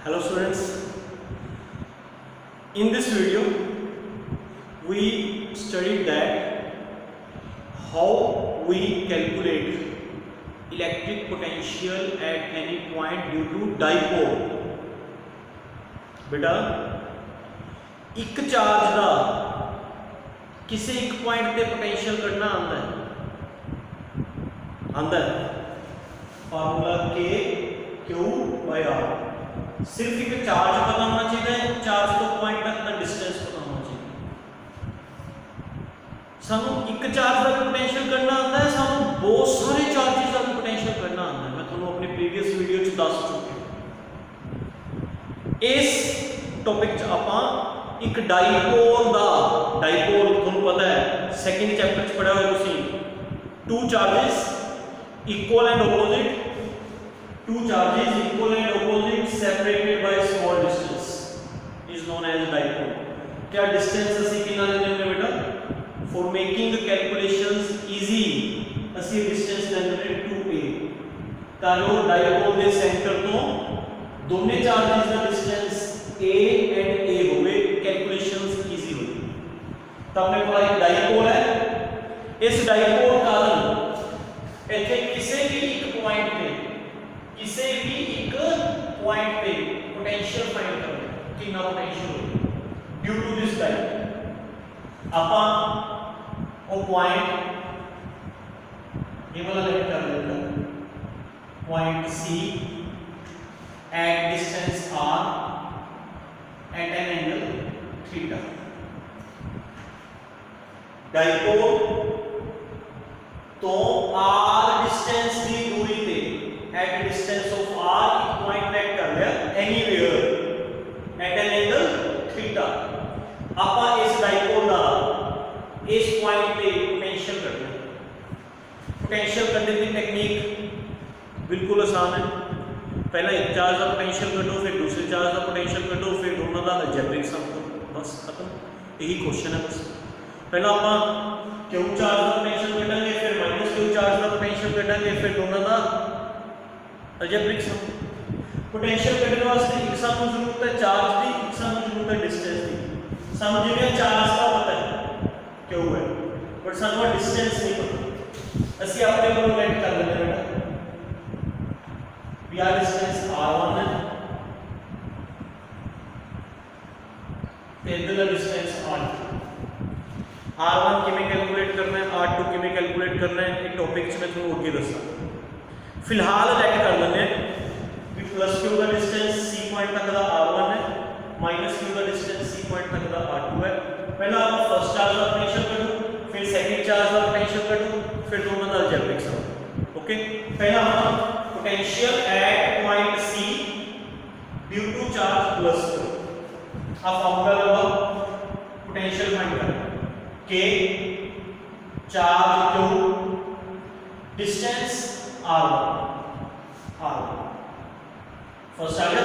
Hello students, in this video we studied that how we calculate electric potential at any point due to dipole. बेटा एक charge का किसी एक point पे potential करना आंदा है फार्मूला के क्यू बाय आर। सिर्फ एक चार्ज पता होना चाहिए, चार्ज तो पॉइंट तक का डिस्टेंस पता होना चाहिए। सानू एक चार्ज का पोटेंशियल करना आता है, सानू बहुत सारे चार्जेस का पोटेंशियल करना आता है। मैं ਤੁਹਾਨੂੰ अपनी प्रीवियस वीडियो च दस चुके। इस टॉपिक च आपां एक डाइपोल दा डाइपोल ਤੁਹਾਨੂੰ पता है सेकंड चैप्टर च पढ़ा होया तुसीं, two charges equal and opposite, two charges equal and opposite separated by small distance is known as dipole। क्या डिस्टेंस ਅਸੀਂ ਕਿੰਨਾ ਲੈਂਦੇ ਹੁੰਦੇ बेटा? for making the calculations easy ਅਸੀਂ डिस्टेंस ਲੈਂਦੇ ਹੁੰਦੇ 2a, ਤਾਂ ਜੋ डाइपोल ਦੇ ਸੈਂਟਰ ਤੋਂ ਦੋਨੇ charges the distance a and a ਹੋਵੇ, कैलकुलेशंस इजी ਹੋਵੇ। ਤਾਂ ਆਪਣੇ ਕੋਲ ਇੱਕ डाइपोल ਹੈ। ਇਸ डाइपोल ਕਾਰਨ ਇੱਥੇ ਕਿਸੇ ਵੀ ਇੱਕ ਪੁਆਇੰਟ ਤੇ किसी भी एक पॉइंट पे पोटेंशियल फाइंड करना कितना पोटेंशियल हो ड्यू टू दिस टाइप। आपा वो पॉइंट ये वाला लेट कर लेते हैं, point C at distance r at an angle theta. Dipole तो r डिस्टेंस की दूरी पे at a distance of r एक point net कर लिया anywhere at an angle theta। आपा इस डाइपोल का इस पॉइंट पे पोटेंशियल करना है। पोटेंशियल करने की टेक्निक बिल्कुल आसान है। पहला एक चार्ज का पोटेंशियल कढो, फिर दूसरे चार्ज का पोटेंशियल कढो, फिर दोनों का अलजेब्रिक सम करो, बस खत्म। यही क्वेश्चन है बस। पहला आपा क्यू चार्ज का पोटेंशियल कढांगे, फिर माइनस क्यू चार्ज का पोटेंशियल कढांगे, फिर दोनों का अलजेब्रिक सम। पोटेंशियल कढने वास्ते एक सानू जरूरत है चार्ज की, एक सानू जरूरत है डिस्टेंस की। सानू जिहड़ा चार्ज का पता है क्यों है, बट सानू डिस्टेंस नहीं पता। ਅਸੀਂ ਆਪਣੇ ਕੋਲੋਂ ਲੈਟ ਕਰ ਲੈਂਦੇ ਹਾਂ बेटा ਵੀ ਆ डिस्टेंस r1 है ਤੇ ਇਹਦਾ डिस्टेंस r2। r1 ਕਿਵੇਂ ਕੈਲਕੂਲੇਟ ਕਰਨਾ ਹੈ, r2 ਕਿਵੇਂ ਕੈਲਕੂਲੇਟ ਕਰਨਾ ਹੈ, ਇਹ ਟੌਪਿਕ 'ਚ ਮੈਂ ਤੁਹਾਨੂੰ ਅੱਗੇ ਦੱਸਾਂਗਾ। फिलहाल लेट कर लेंगे कि प्लस क्यू का डिस्टेंस सी पॉइंट तक का r1 है, माइनस क्यू का डिस्टेंस सी पॉइंट तक का r2 है। पहला आप फर्स्ट चार्ज का पोटेंशियल करो, फिर सेकंड चार्ज का पोटेंशियल करो, फिर दोनों का अलजेब्रिक सम। ओके, पहला हम potential at point C due to charge plus q. आप फॉर्मूला लगाओ, पोटेंशियल फाइंड करें के charge q distance r1 first charge.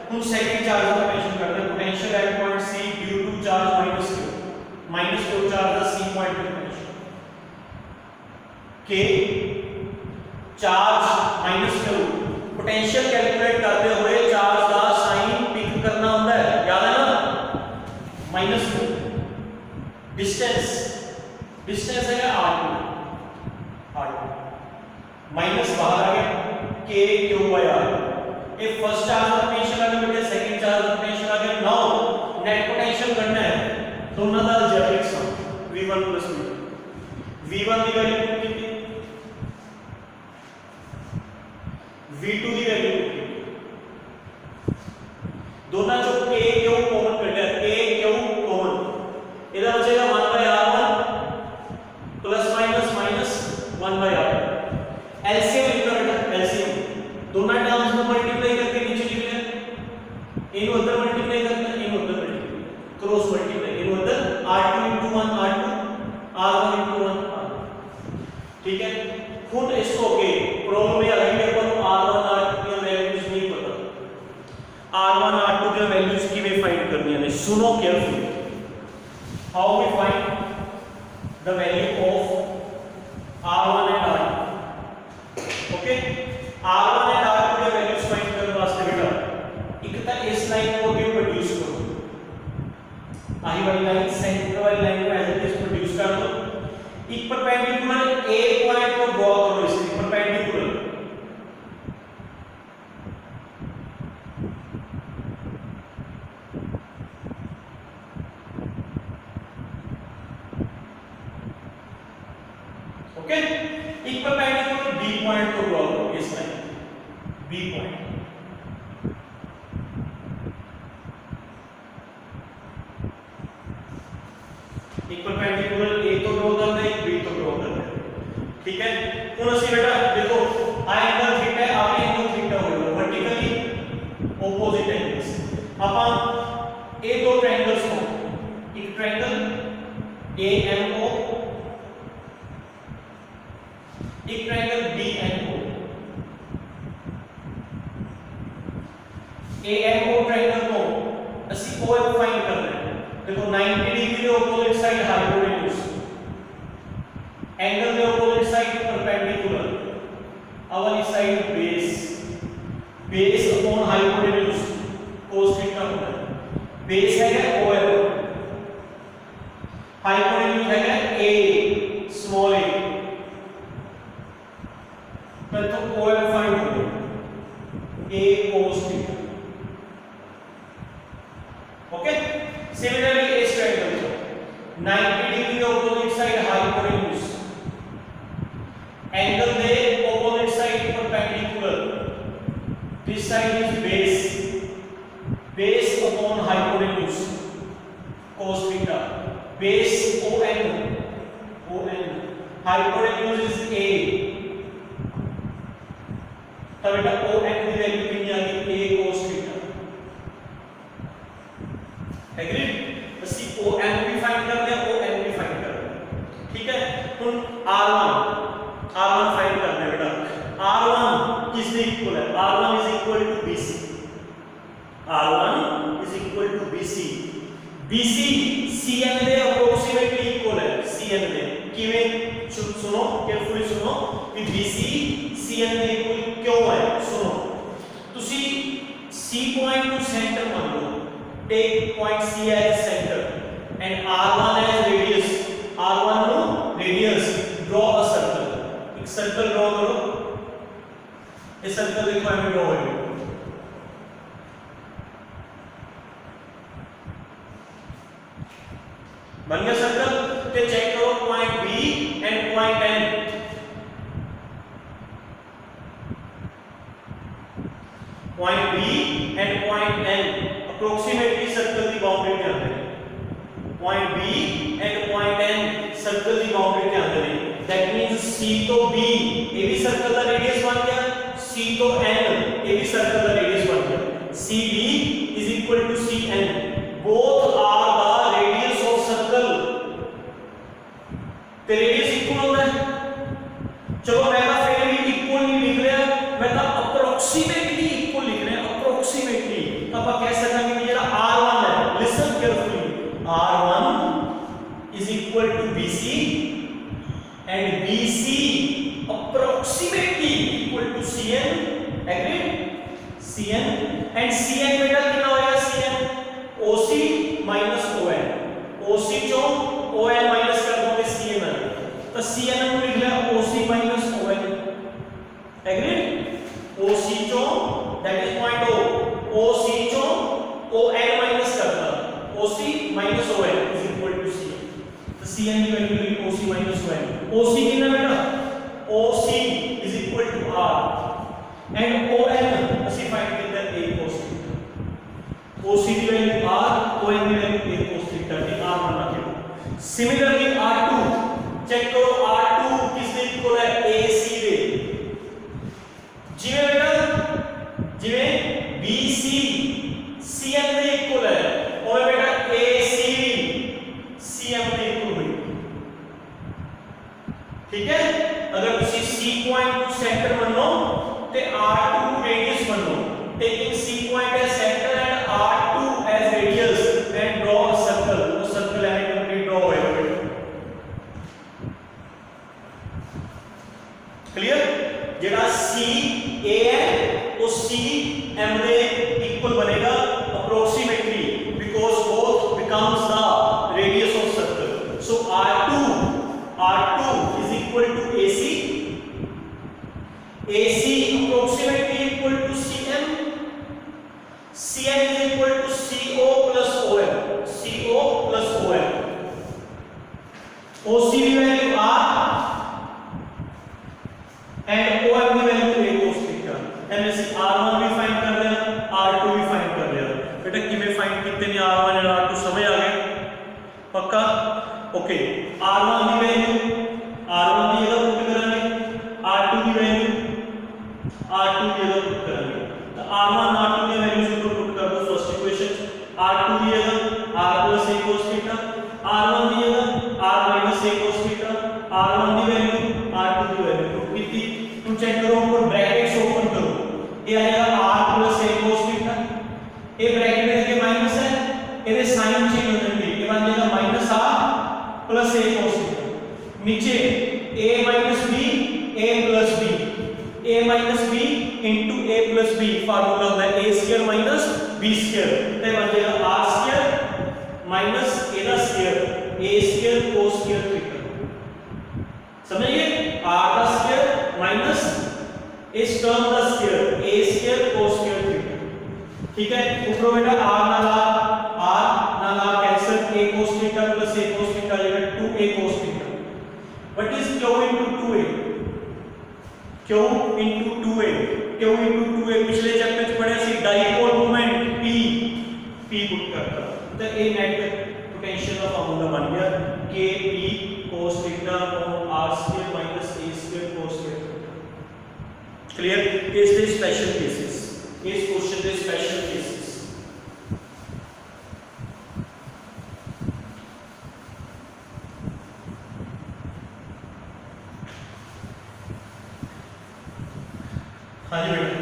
हम सेकंड चार्ज का पोटेंशियल करते हैं, potential at point C due to charge minus q charge का C point पे पोटेंशियल के charge minus q. Potential calculate करते हुए चार्ज का साइन पिक करना होता है, याद है ना, माइनस क्यू। डिस्टेंस है r2 माइनस बाहर आ गया के क्यू बाय आर। ये फर्स्ट चार्ज का पोटेंशियल आ गया बेटा, सेकंड चार्ज का पोटेंशियल आ गया। नाउ नेट पोटेंशियल करना है, दोनों का अलजेब्रिक सम v1 प्लस v1 की वैल्यू पुट की, v2 की वैल्यू पुट की, दोनों जो k क्यू कॉमन कर लिया, k क्यू कॉमन, इधर बचेगा 1 by r1 plus minus minus 1 by r। LCM लिखना बेटा, एलसीएम दोनों टर्म्स को मल्टीप्लाई करके नीचे लिख लें, इन उधर मल्टीप्लाई करना, इन उधर मल्टीप्लाई, क्रॉस मल्टीप्लाई, इन उधर r2 * 1 r2 r1 * 1 r। ठीक है, खुद इसको के प्रॉब्लम में अभी अपन r1 r2 की वैल्यूज नहीं पता, r1 r2 की वैल्यूज किਵੇਂ फाइंड करनी है, सुनो carefully. How we find the value of r1 and r2। Okay, r1 and r2 की वैल्यूज फाइंड करने वास्ते बेटा एक तो इस लाइन को अगे प्रोड्यूस करो, आही वाली लाइन सेंटर वाली लाइन को एज इट इज प्रोड्यूस कर दो। एक परपेंडिकुलर ए पॉइंट को ड्रॉ करो, इसके परपेंडिकुलर ओके। एक परपेंडिकुलर बी पॉइंट को ड्रॉ करो, इस लाइन बी पॉइंट। एक परपेंडिकुलर ए तो ड्रॉ करना है, एक बी तो ड्रॉ करना है, ठीक है। ਹੁਣ ਅਸੀਂ बेटा देखो आ एंगल थीटा है, आ एंगल थीटा होगा वर्टिकली ऑपोजिट एंगल्स। अपन ए दो ट्रायंगल्स को, एक ट्रायंगल AMO, एक ट्रायंगल BNO। AMO ट्रायंगल को ਅਸੀਂ OM फाइंड करना है। देखो 90 degree opposite side hypotenuse, angle के ऑपोजिट साइड परपेंडिकुलर, अवली side base, base upon hypotenuse cos theta होता है। बेस है OM, हाइपोटेन्यूज है A स्मॉल a, तो OM फाइंड हो A cos theta. Okay. Similarly इस ट्रायंगल को 90 degree opposite side hypotenuse, angle they opposite side perpendicular, this side is base, base upon hypotenuse cos theta, base ON, hypotenuse is A, तब बेटा ON की value कितनी आ गई A cos theta. Agreed. ਅਸੀਂ ON भी find करते हैं, ON भी फाइंड करते हैं, ठीक है। ਹੁਣ R1 फाइंड करना है बेटा। R1 किसके इक्वल है? R1 is equal to BC, R1 is equal to BC, BC CN ਦੇ अप्रोक्सीमेटली इक्वल है, CN ਦੇ ਕਿਵੇਂ? सुनो केयरफुली सुनो कि BC CN ਦੇ इक्वल क्यों है। सुनो, ਤੁਸੀਂ C पॉइंट को सेंटर मान लो, take point C as center and R1 as radius, R1 no radius, draw a circle, एक सर्कल ड्रॉ करो। ये सर्कल देखो हमें ड्रॉ है, बन गया सर्कल। तो चेक करो point B and point N, point B and point N approximately circle की बाउंड्री के अंदर है। Point B and point N circle की बाउंड्री के अंदर है। दैट मींस C तो B, ये भी सर्कल का रेडियस बन गया, C तो N, ये भी सर्कल का रेडियस बन गया। CB is equal to CN, both are the radius of circle. तो रेडियस इक्वल होता है। चलो मैं तो फिर भी इक्वल नहीं लिख रहा, मैं तो अप्रोक्सीमेटली इक्वल लिख रहा हूं, अप्रोक्सीमेटली। तो आप कह सकते हैं कि जेड़ा R1 है, listen carefully, R1 is equal to BC and BC approximately equal to CN, agreed? CN and CN बेटा कितना होगा? CN OC minus ON, OC चो ON minus कर दोगे CN आ, तो CN हम लिख लिया OC minus ON, agreed? OC चो that is point O, OC चो ON minus करना, OC minus ON is equal to CN। तो CN की वैल्यू लिखी OC minus ON, OC कितना बेटा? OC is equal to R and ON ਅਸੀਂ find ਕੀਤਾ A cos थीटा, OC की वैल्यू R, ON की वैल्यू A cos थीटा की R मान रखिए। सिमिलरली R2 चेक करो, R2 किसके इक्वल है? AC ਦੇ। जिवें बेटा जिवें BC CN ਦੇ इक्वल है और बेटा AC CM ਦੇ इक्वल होगी, ठीक है। अगर तुसी C पॉइंट को सेंटर मानो ते R2 रेडियस मानो, taking C point as centre and R2 as radius and draw a circle, तो सर्कल है कंप्लीट ड्रॉ होएगा। क्लियर? जेड़ा C A है वो सी एम दे इक्वल बनेगा approximately because both becomes the radius of circle. So R2 is equal to AC approximately equal to CM is equal to CO plus OM OC की value R and OM की value A cos theta. MS R1 भी find कर लिया R2 भी find कर लिया। बेटा किਵੇਂ find कितने ने R1 और R2 समझ आ गया पक्का? ओके R1 की वैल्यू R1 की जगह पुट करेंगे, R2 की वैल्यू R2 की जगह पुट करेंगे। तो R1 R2 की वैल्यू से पुट कर दो फर्स्ट इक्वेशन। R2 की जगह R plus A cos theta, R1 की जगह R minus A cos theta, R1 की वैल्यू R2 की वैल्यू पुट की थी। तुम चेक करो ऊपर ब्रैकेट्स ओपन करो, ये आएगा R plus A cos theta, ये ब्रैकेट में देखिए माइनस है, ये साइन चेंज हो जाएंगे, ये बन जाएगा minus R plus A cos theta. नीचे A minus B A plus B into A plus B formula होता है A square minus B square, तो बन जाएगा R square minus A का square A square cos square theta. समझिए R का square minus इस टर्म का square A square cos square थीटा। ठीक है, ऊपर बेटा R ना ला cancel A cos theta plus A cos theta आ जाएगा 2A cos theta. What is Q into 2A? Q into 2A पिछले चैप्टर में पढ़े सी डाइपोल मोमेंट P पुट करता तो ए नेट पोटेंशियल का फार्मूला बन गया K P cos थीटा और R square minus A square cos theta. Clear? इस दे स्पेशल केसेस, इस क्वेश्चन दे स्पेशल केसेस। हाँ जी बेटा,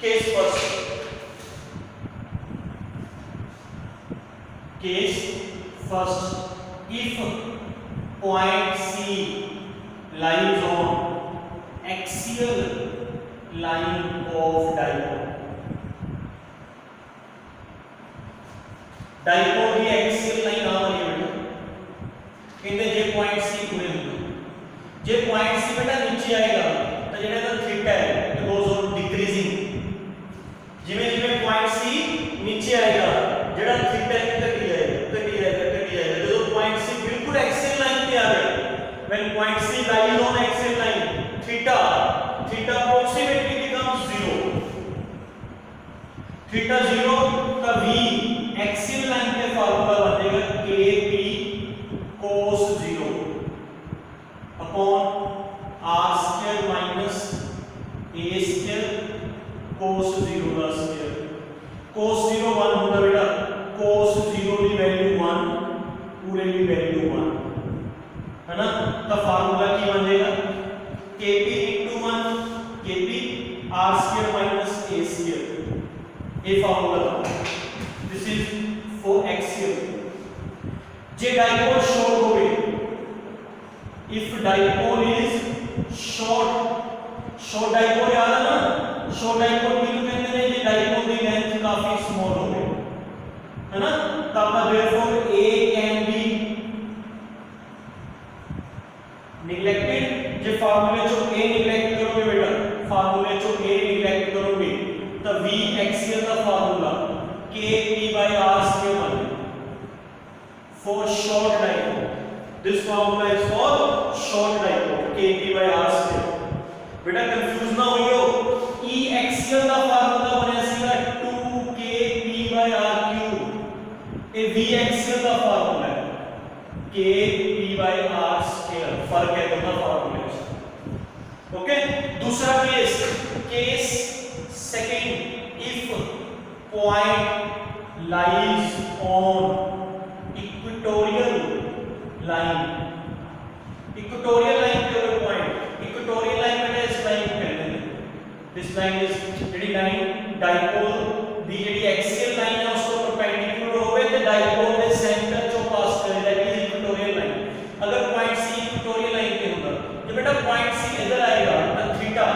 case first if point C lies on axial line of dipole की axial line आ रही है बेटा, कहते जे point C पूरे होंगे, जे point C बेटा नीचे आएगा तो जेड़ा तो थीटा है इट गोस ऑन डिक्रीजिंग, जिਵੇਂ जिਵੇਂ पॉइंट C नीचे आएगा जेड़ा थीटा घटी जाएगा जो पॉइंट C बिल्कुल एक्सियल लाइन पे आ गया, when point C lies on axial line theta approximately becomes 0, theta 0 का V एक्सियल लाइन पे फार्मूला बनेगा KP cos 0 upon R square minus A square cos 0 का स्क्वायर। cos 0 1 होगा बेटा, cos 0 की वैल्यू 1 पूरे की वैल्यू 1 है ना, तो फार्मूला की बन जाएगा Kp into 1 Kp R square minus A square, ये formula. This is for axial. J dipole short हो गई, if dipole is short dipole याद है ना, शॉर्ट डाइपोल की कहते हैं ये डाइपोल की लेंथ काफी स्मॉल हो गई है ना, तो आपका therefore A can be neglected. जे फार्मूले चो A नेग्लेक्ट करोगे बेटा, फार्मूले चो A नेग्लेक्ट करोगे तो V एक्सियल का formula Kp by R square बनेगा for short dipole। This formula is for short dipole Kp by R square। बेटा कंफ्यूज ना होइयो, E एक्सियल का फार्मूला बने सीधा 2Kp by R क्यूब, ये V एक्सियल का फार्मूला है Kp by R square, फर्क है दोनों फार्मूले में। ओके, दूसरा case second, if point lies on equatorial line point, equatorial line में इस लाइन को कहते हैं, this line is JD line dipole the JD axial line है उसको परपेंडिकुलर होवे ते डाइपोल दे सेंटर चो पास करे, दैट इज इक्वेटोरियल लाइन। अगर पॉइंट C इक्वेटोरियल लाइन पे होगा, जब बेटा पॉइंट C इधर आएगा तो theta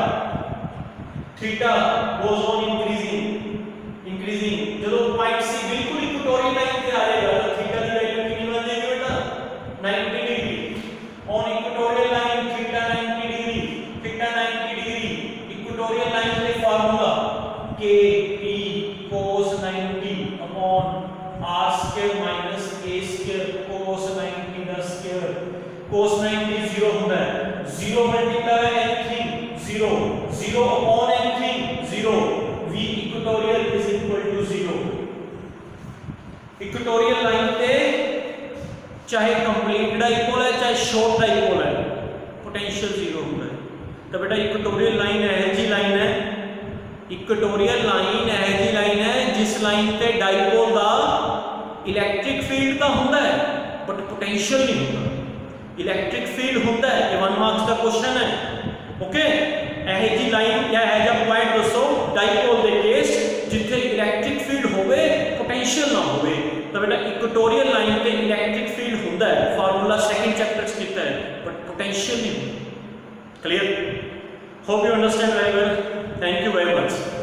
theta goes on increasing ਜਦੋਂ पॉइंट सी बिल्कुल इक्वेटोरियल लाइन पे आ जाएगा तो थीटा की वैल्यू कितनी बन जाएगी बेटा 90 degree on equatorial line theta 90 degree equatorial line पे formula k p cos 90 upon r square minus a square cos 90 का स्क्वायर cos 90 0 होता है 0 multiply anything 0 upon anything 0 v equatorial is equal to 0 equatorial line पे चाहे complete dipole है चाहे short dipole है potential 0 होता है तो बेटा इक्वेटोरियल लाइन ऐसी लाइन है इक्वेटोरियल लाइन ऐसी लाइन है जिस लाइन पे डाइपोल का इलैक्ट्रिक फील्ड का होता है बट पोटेंशियल नहीं होता इलैक्ट्रिक फील्ड होता है ये 1 मार्क्स का क्वेश्चन है ओके ऐसी लाइन या ऐसा पॉइंट दसो डाइपोल के केस जिथे इलैक्ट्रिक फील्ड होवे पोटेंशियल ना होवे तो बेटा इक्वेटोरियल लाइन पे इलैक्ट्रिक फील्ड होता है फार्मूला सेकंड चैप्टर च कीता है बट पोटेंशियल नहीं होता clear hope you understand very well thank you very much